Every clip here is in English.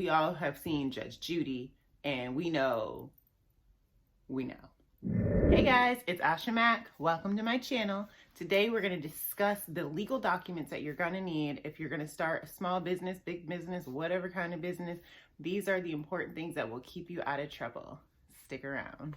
We all have seen Judge Judy, and we know. Hey guys, it's Asha Mac. Welcome to my channel. Today we're going to discuss the legal documents that you're going to need if you're going to start a small business, big business, whatever kind of business. These are the important things that will keep you out of trouble. Stick around.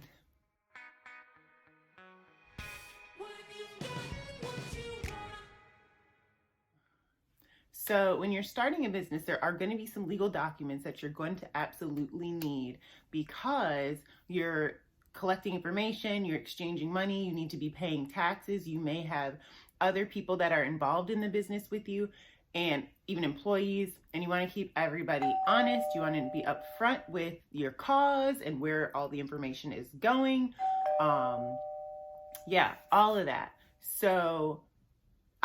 So when you're starting a business, there are going to be some legal documents that you're going to absolutely need because you're collecting information, you're exchanging money, you need to be paying taxes, you may have other people that are involved in the business with you and even employees, and you want to keep everybody honest. You want to be upfront with your cause and where all the information is going. Yeah, all of that. So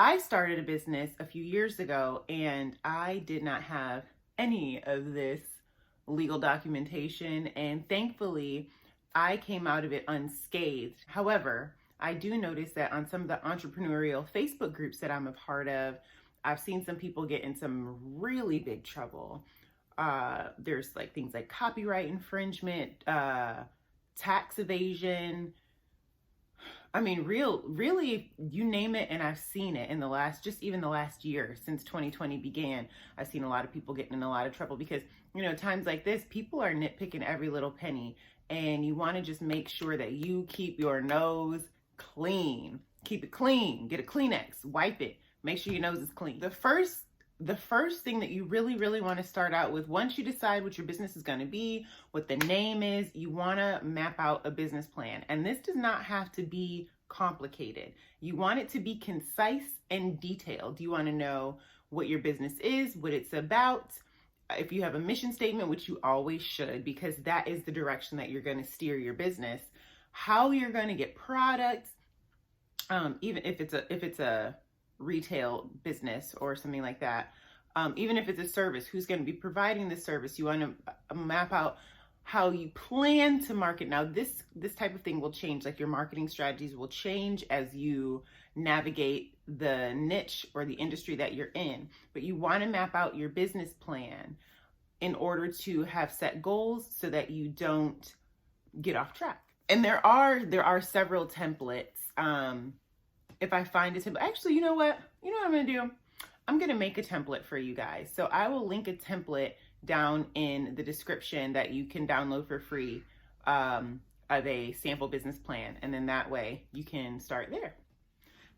I started a business a few years ago and I did not have any of this legal documentation, and thankfully I came out of it unscathed. However, I do notice that on some of the entrepreneurial Facebook groups that I'm a part of, I've seen some people get in some really big trouble. There's like things like copyright infringement, tax evasion. I mean, really, you name it, and I've seen it in the last year since 2020 began. I've seen a lot of people getting in a lot of trouble because, times like this, people are nitpicking every little penny, and you want to just make sure that you keep your nose clean. Keep it clean. Get a Kleenex, wipe it, make sure your nose is clean. The first thing that you really want to start out with, once you decide what your business is going to be, what the name is, you want to map out a business plan. And this does not have to be complicated. You want it to be concise and detailed. You want to know what your business is, what it's about. If you have a mission statement, which you always should, because that is the direction that you're going to steer your business, how you're going to get products, even if it's a retail business or something like that. Even if it's a service, who's going to be providing the service? You want to map out how you plan to market. Now, this type of thing will change, like your marketing strategies will change as you navigate the niche or the industry that you're in. But you want to map out your business plan in order to have set goals so that you don't get off track. And there are several templates. If I find a template, actually, you know what I'm going to do? I'm going to make a template for you guys. So I will link a template down in the description that you can download for free of a sample business plan. And then that way you can start there.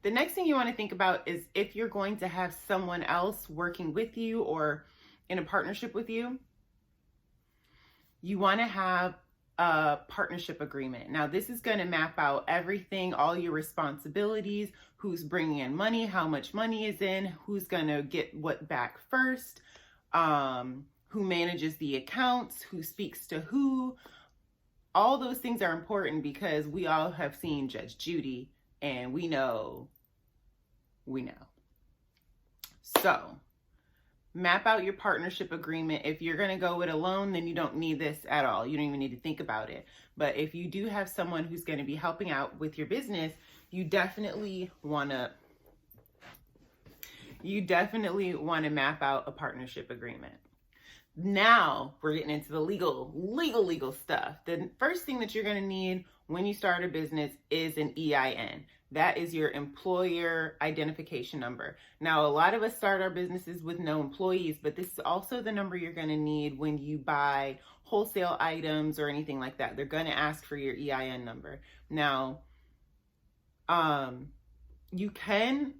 The next thing you want to think about is if you're going to have someone else working with you or in a partnership with you, you want to have a partnership agreement. Now, this is going to map out everything, all your responsibilities, who's bringing in money, how much money is in, who's going to get what back first, who manages the accounts, who speaks to who. All those things are important because we all have seen Judge Judy, and we know. So map out your partnership agreement. If you're going to go it alone, then you don't need this at all. You don't even need to think about it. But if you do have someone who's going to be helping out with your business, you definitely want to map out a partnership agreement. Now we're getting into the legal stuff. The first thing that you're going to need when you start a business is an EIN. That is your employer identification number. Now, a lot of us start our businesses with no employees, but this is also the number you're going to need when you buy wholesale items or anything like that. They're going to ask for your EIN number. Now, you can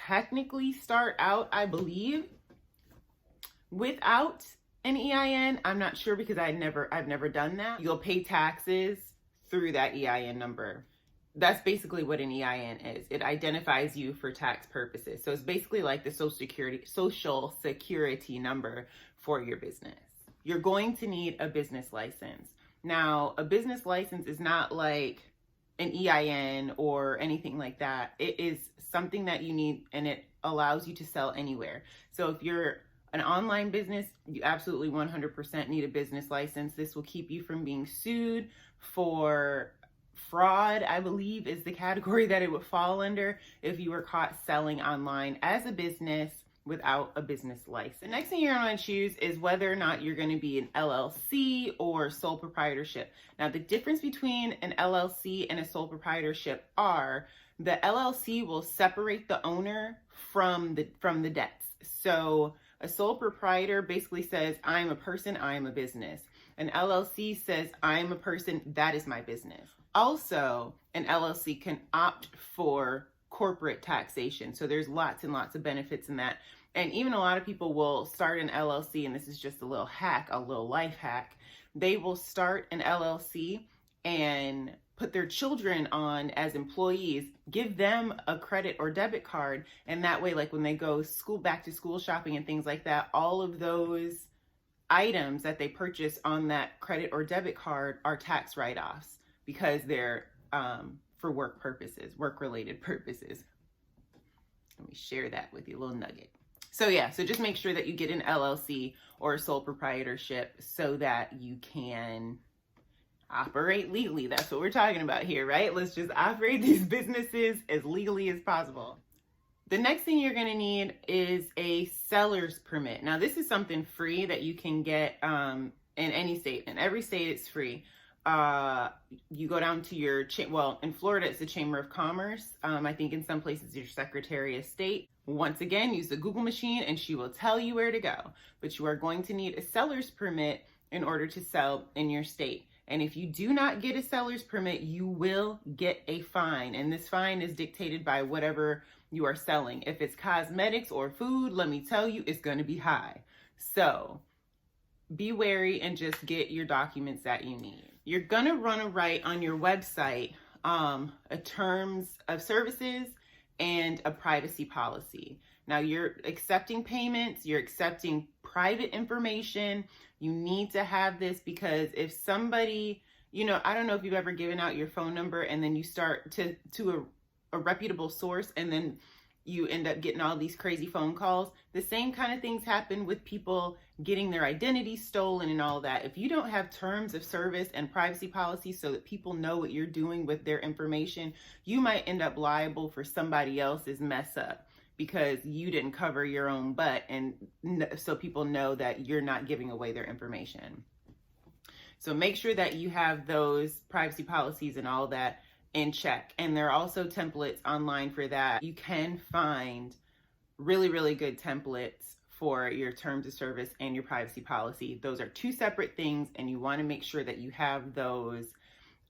technically start out, I believe, without an EIN. I'm not sure because I've never done that. You'll pay taxes through that EIN number. That's basically what an EIN is. It identifies you for tax purposes. So it's basically like the social security number for your business. You're going to need a business license. Now, a business license is not like an EIN or anything like that. It is something that you need, and it allows you to sell anywhere. So if you're an online business, you absolutely 100% need a business license. This will keep you from being sued for fraud, I believe, is the category that it would fall under if you were caught selling online as a business without a business license. The next thing you're going to choose is whether or not you're going to be an LLC or sole proprietorship. Now, the difference between an LLC and a sole proprietorship are the LLC will separate the owner from the debts. So a sole proprietor basically says, I'm a person, I am a business. An LLC says, I'm a person, that is my business. Also, an LLC can opt for corporate taxation. So there's lots and lots of benefits in that. And even a lot of people will start an LLC, and this is just a little hack, a little life hack. They will start an LLC and put their children on as employees, give them a credit or debit card, and that way, like when they go back to school shopping and things like that, all of those items that they purchase on that credit or debit card are tax write-offs because they're for work purposes, work-related purposes. Let me share that with you, a little nugget. So yeah, so just make sure that you get an LLC or a sole proprietorship so that you can operate legally. That's what we're talking about here, right? Let's just operate these businesses as legally as possible. The next thing you're going to need is a seller's permit. Now, this is something free that you can get in any state. In every state, it's free. You go down to your, in Florida, it's the Chamber of Commerce. I think in some places, your Secretary of State. Once again, use the Google machine and she will tell you where to go. But you are going to need a seller's permit in order to sell in your state. And if you do not get a seller's permit, you will get a fine. And this fine is dictated by whatever you are selling. If it's cosmetics or food, let me tell you, it's going to be high. So be wary and just get your documents that you need. You're going to run a write on your website, a terms of services and a privacy policy. Now you're accepting payments, you're accepting private information. You need to have this because if somebody, I don't know if you've ever given out your phone number and then you start to a reputable source and then you end up getting all these crazy phone calls. The same kind of things happen with people getting their identity stolen and all that. If you don't have terms of service and privacy policies so that people know what you're doing with their information, you might end up liable for somebody else's mess up because you didn't cover your own butt, and so people know that you're not giving away their information. So make sure that you have those privacy policies and all that in check. And there are also templates online for that. You can find really, really good templates for your terms of service and your privacy policy. Those are two separate things, and you want to make sure that you have those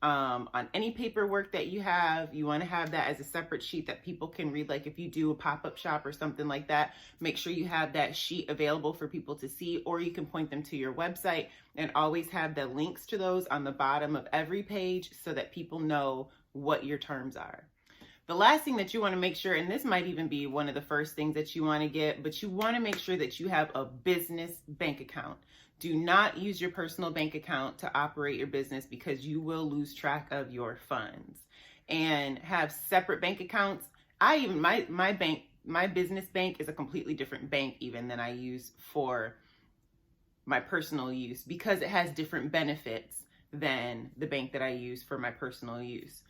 on any paperwork that you have. You want to have that as a separate sheet that people can read. Like if you do a pop-up shop or something like that, make sure you have that sheet available for people to see, or you can point them to your website and always have the links to those on the bottom of every page so that people know what your terms are. The last thing that you want to make sure, and this might even be one of the first things that you want to get, but you want to make sure that you have a business bank account. Do not use your personal bank account to operate your business because you will lose track of your funds. And have separate bank accounts. My business bank is a completely different bank even than I use for my personal use because it has different benefits than the bank that I use for my personal use.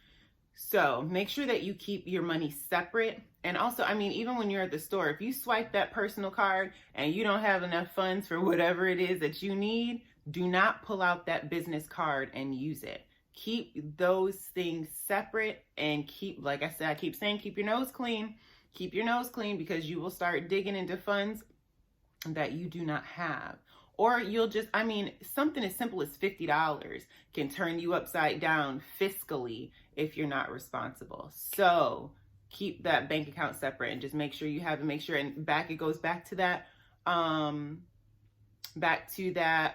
So make sure that you keep your money separate. And also, even when you're at the store, if you swipe that personal card and you don't have enough funds for whatever it is that you need, do not pull out that business card and use it. Keep those things separate and like I said, I keep saying, keep your nose clean. Keep your nose clean because you will start digging into funds that you do not have. Or you'll just, something as simple as $50 can turn you upside down fiscally if you're not responsible. So keep that bank account separate and just make sure you have it. Make sure, and it goes back to that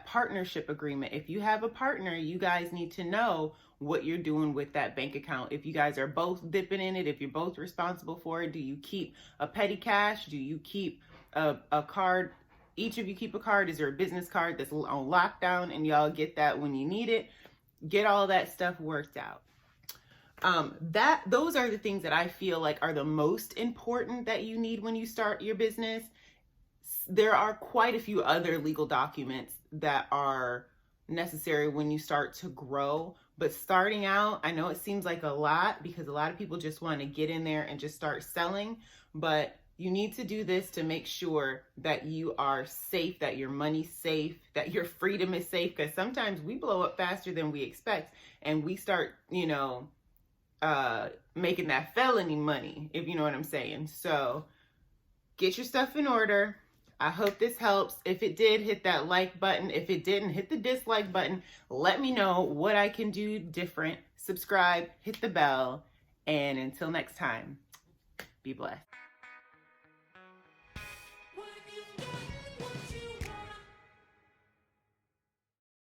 partnership agreement. If you have a partner, you guys need to know what you're doing with that bank account. If you guys are both dipping in it, if you're both responsible for it, do you keep a petty cash? Do you keep a card? Each of you keep a card. Is there a business card that's on lockdown and y'all get that when you need it? Get all that stuff worked out. Those are the things that I feel like are the most important that you need when you start your business. There are quite a few other legal documents that are necessary when you start to grow, but starting out, I know it seems like a lot because a lot of people just want to get in there and just start selling, but You need to do this to make sure that you are safe, that your money's safe, that your freedom is safe, because sometimes we blow up faster than we expect and we start, making that felony money, if you know what I'm saying. So get your stuff in order. I hope this helps. If it did, hit that like button. If it didn't, hit the dislike button. Let me know what I can do different. Subscribe, hit the bell, and until next time, be blessed.